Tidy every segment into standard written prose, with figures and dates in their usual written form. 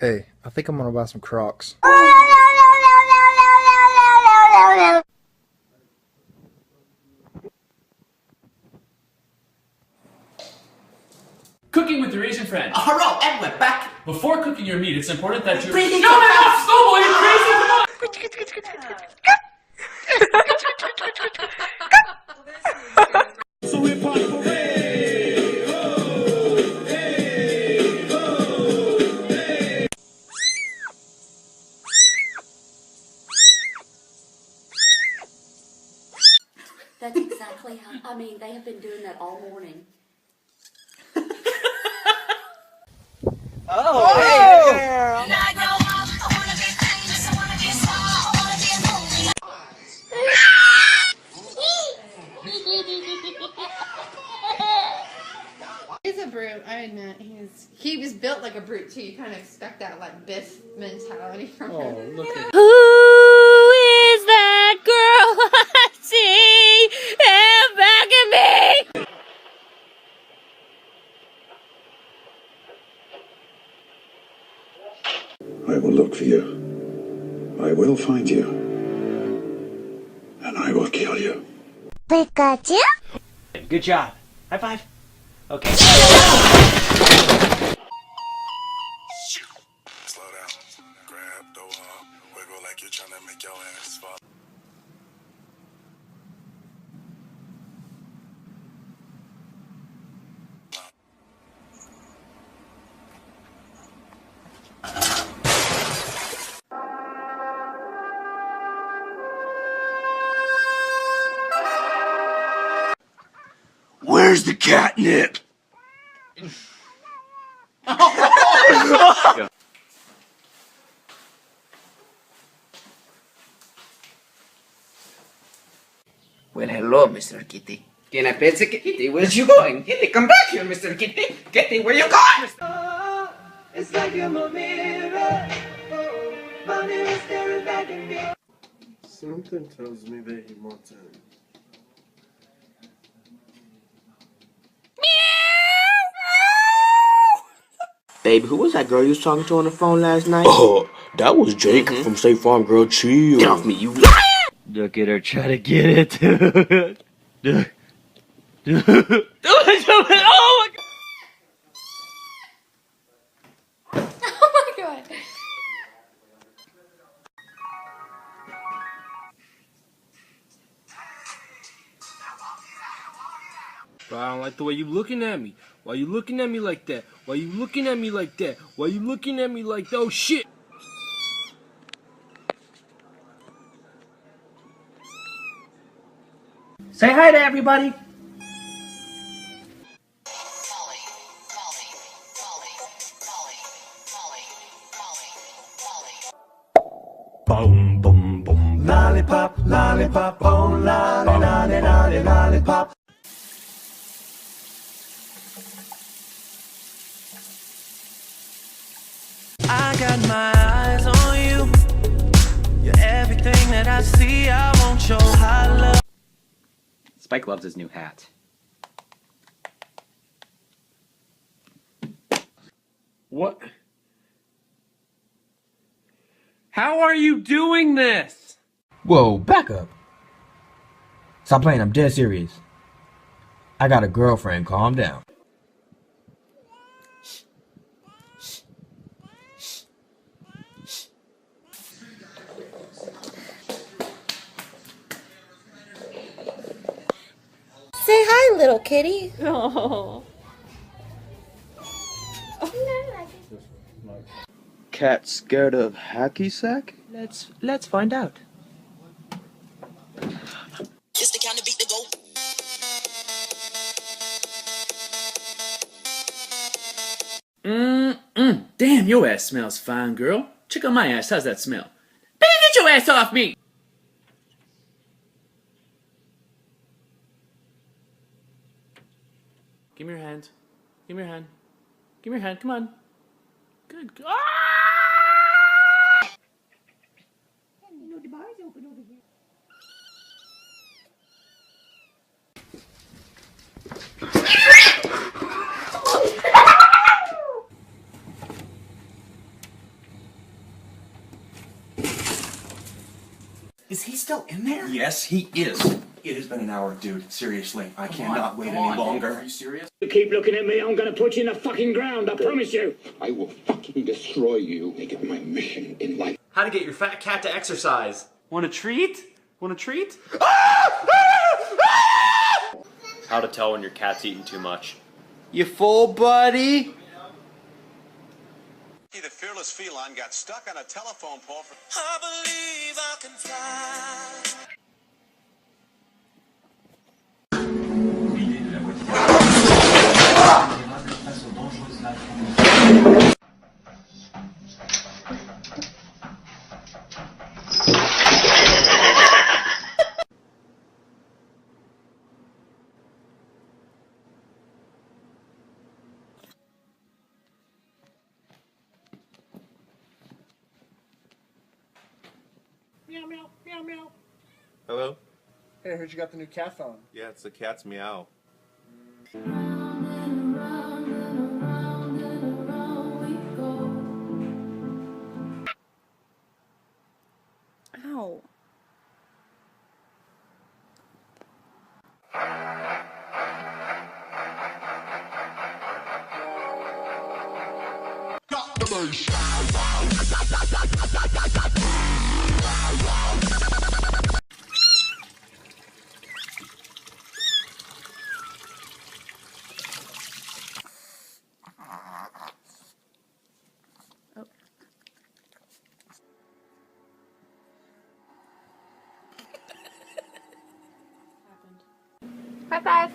Hey, I think I'm gonna buy some Crocs. Cooking with your Asian friend. Hello, and we're back. Before cooking your meat, it's important that you... Breathing Shut it off, Snowball, you crazy! Come on! So hip hop parade. Oh, hey, oh, hey. That's exactly how, I mean, they have been doing that all morning. Oh, hey, girl. He's a brute, I admit. He was built like a brute too. You kind of expect that like Biff mentality from him. Oh, look at... Who is that girl I see back at me? I will look for you. I will find you. And I will kill you. Pikachu? Good job. High five. Okay. Slow down. Grab, throw up, wiggle like you're trying to make your ass fall. Where's the catnip? Well, hello, Mr. Kitty. Can I pet the kitty? Where's you going? Kitty, come back here, Mr. Kitty. Kitty, where you going? Oh, it's like you're my mirror. Oh, my mirror staring back at me. Something tells me that he wants in. Babe, who was that girl you was talking to on the phone last night? Oh, that was Jake from State Farm, girl. Chill. Get off me, you liar! Look at her try to get it. Oh my God. Oh my god. Bro, I don't like the way you looking at me. Why you looking at me like that? Why you looking at me like that? Why you looking at me like that? Oh shit! Say hi to everybody. Boom, boom, boom. Lollipop, lollipop, oh, lolly, lolly, lolly, lollipop. I got my eyes on you. You're everything that I see. I want your high love. Spike loves his new hat. What? How are you doing this? Whoa, back up. Stop playing, I'm dead serious. I got a girlfriend, calm down. Say hi, little kitty. Oh. Cat scared of hacky sack? Let's find out. It's the kind of beat to go. Damn, your ass smells fine, girl. Check out my ass. How's that smell? Better get your ass off me! Give me your hand. Give me your hand. Give me your hand. Come on. Good. Ah! The bar's open over here. Is he still in there? Yes, he is. It has been an hour, dude. Seriously, I cannot wait any longer. Are you serious? You keep looking at me, I'm gonna put you in the fucking ground, I promise you. I will fucking destroy you. Make it my mission in life. How to get your fat cat to exercise. Want a treat? Want a treat? How to tell when your cat's eating too much. You full, buddy? The fearless feline got stuck on a telephone pole for... I believe I can fly. Meow, meow, meow, meow. Hello? Hey, I heard you got the new cat phone. Yeah, it's the cat's meow. Ow. High five.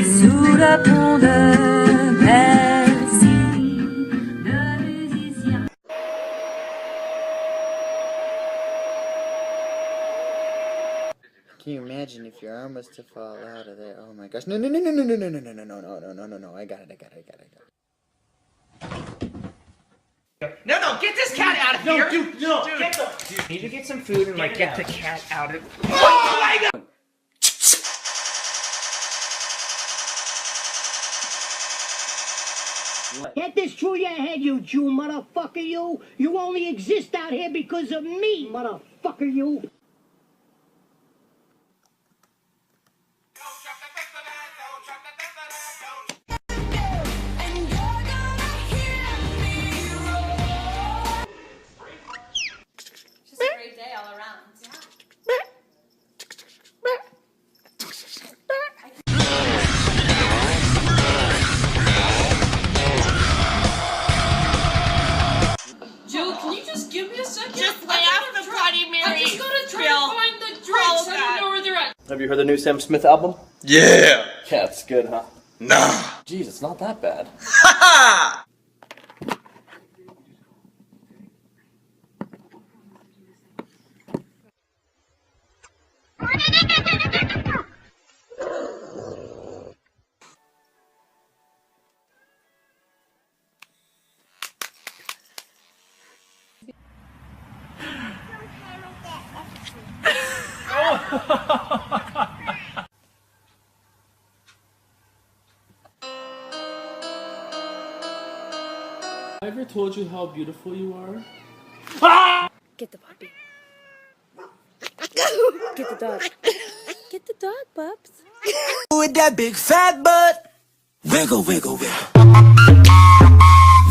Sous le pont de Bercy, le musicien. Can you imagine if your arm was to fall out of there? Oh my gosh. No, no, no, no, no, no, no, no, no, no, no, no, no, no, no. I got it. No, get this cat out of here! Dude, no, Dude. get the... Dude, need to get some food and, like, get the cat out of... Oh my god! Get this through your head, you Jew motherfucker, you! You only exist out here because of me, motherfucker, you! Just a great day all around. Jill, can you just give me a second? Just lay off the Bloody Mary. I just gotta try Bill. to find the drinks. Oh, I don't God. know where they're at. Have you heard the new Sam Smith album? Yeah! Yeah, it's good, huh? Nah! Jeez, it's not that bad. Ha I ever told you how beautiful you are? Get the puppy. Get the dog. Get the dog, pups. With that big fat butt. Wiggle, wiggle, wiggle.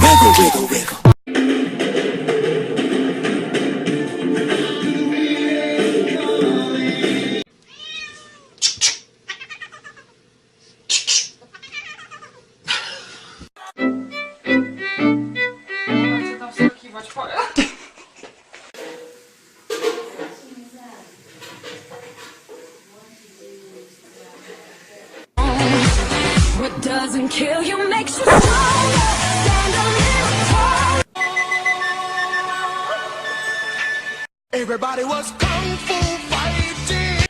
Wiggle, wiggle, wiggle. What doesn't kill you makes you stronger. Stand a little tall. Everybody was kung fu fighting.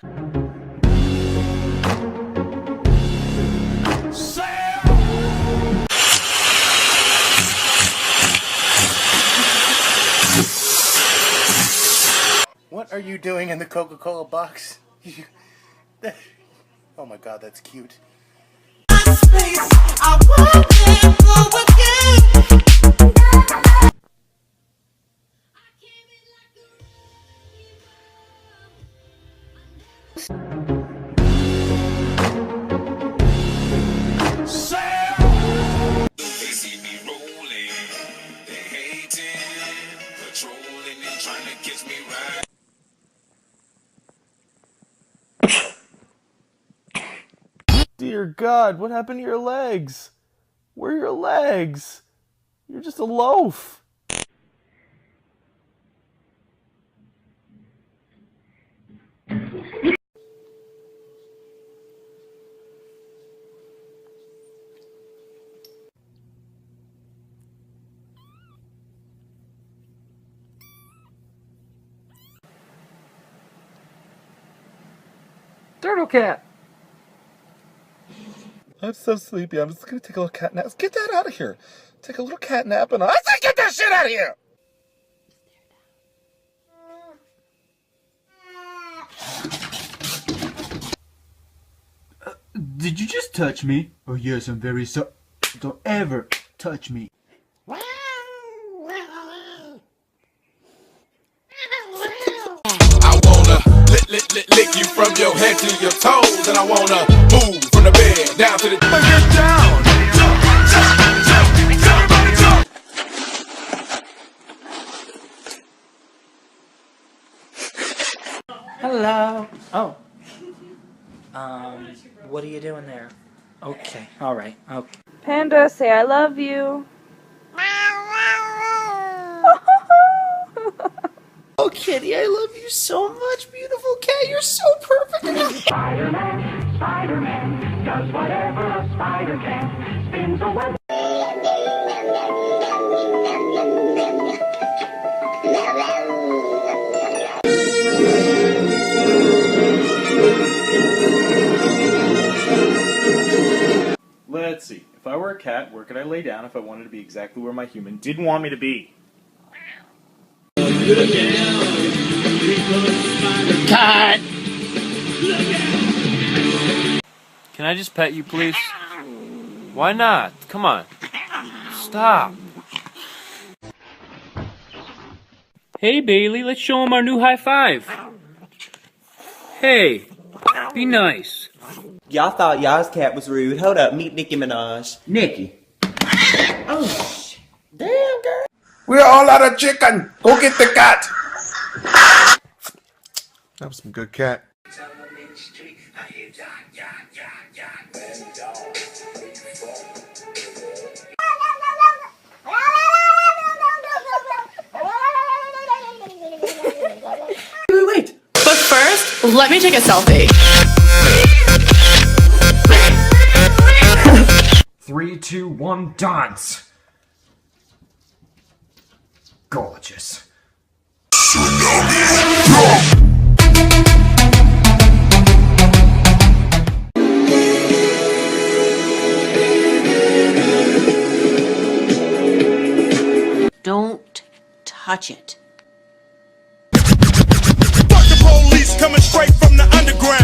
What are you doing in the Coca-Cola box? Oh my god, that's cute. I want to go again. They see me rolling, they hating, patrolling and trying to catch me right. Dear God, what happened to your legs? Where are your legs? You're just a loaf. Turtle cat! I'm so sleepy. I'm just gonna take a little cat nap. Let's get that out of here. Take a little cat nap and I say get that shit out of here! Did you just touch me? Oh yes, I'm very sorry. Don't ever touch me. I wanna lick you from your head to your toes, and I wanna move from the bed down to the get down. Hello. Oh. What are you doing there? Okay. All right. Okay. Panda, say I love you. Oh, kitty, I love you so much, beautiful cat. You're so perfect. Spider-Man, Spider-Man, does whatever a spider can. Spins a web. Let's see. If I were a cat, where could I lay down if I wanted to be exactly where my human didn't want me to be? Cut! Can I just pet you, please? Why not? Come on. Stop. Hey, Bailey, let's show him our new high five. Hey, be nice. Y'all thought y'all's cat was rude. Hold up, meet Nicki Minaj. Nicki. Oh, shit. Damn, girl. We're all out of chicken. Go get the cat. That was some good cat. Wait. But first, let me take a selfie. 3, 2, 1, dance. Gorgeous. Don't touch it. Fuck the police coming straight from